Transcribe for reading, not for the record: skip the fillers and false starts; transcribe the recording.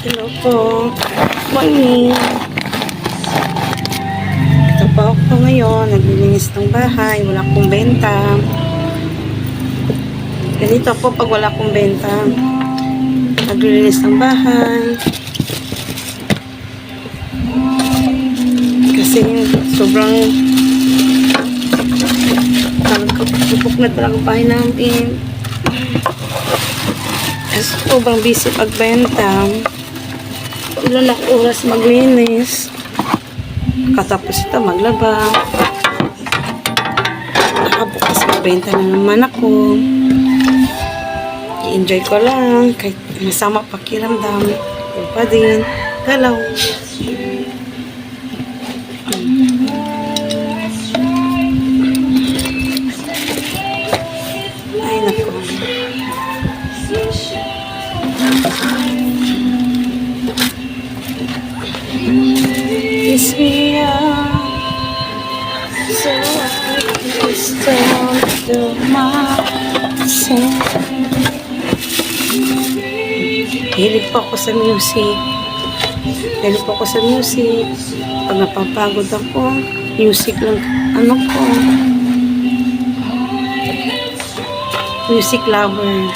Hello po. Morning. Ito po ako ngayon. Naglilinis ng bahay. Wala akong benta. Ganito po pag wala akong benta. Naglilinis ng bahay. Kasi sobrang subok na talaga bahay namin. Kasi sobrang busy pagbenta. Ilan na oras maglinis. Katapos ito maglaba. Nakabukas magbenta na naman ako. I-enjoy ko lang. Kahit masama pakiramdam. Yung pa din. Galaw. Ay nako. Kiss me up so I can start to my sing. Hilig po ako sa music. Hilig po ako sa music. Pag napapagod ako, music lang ano ko. Music lover.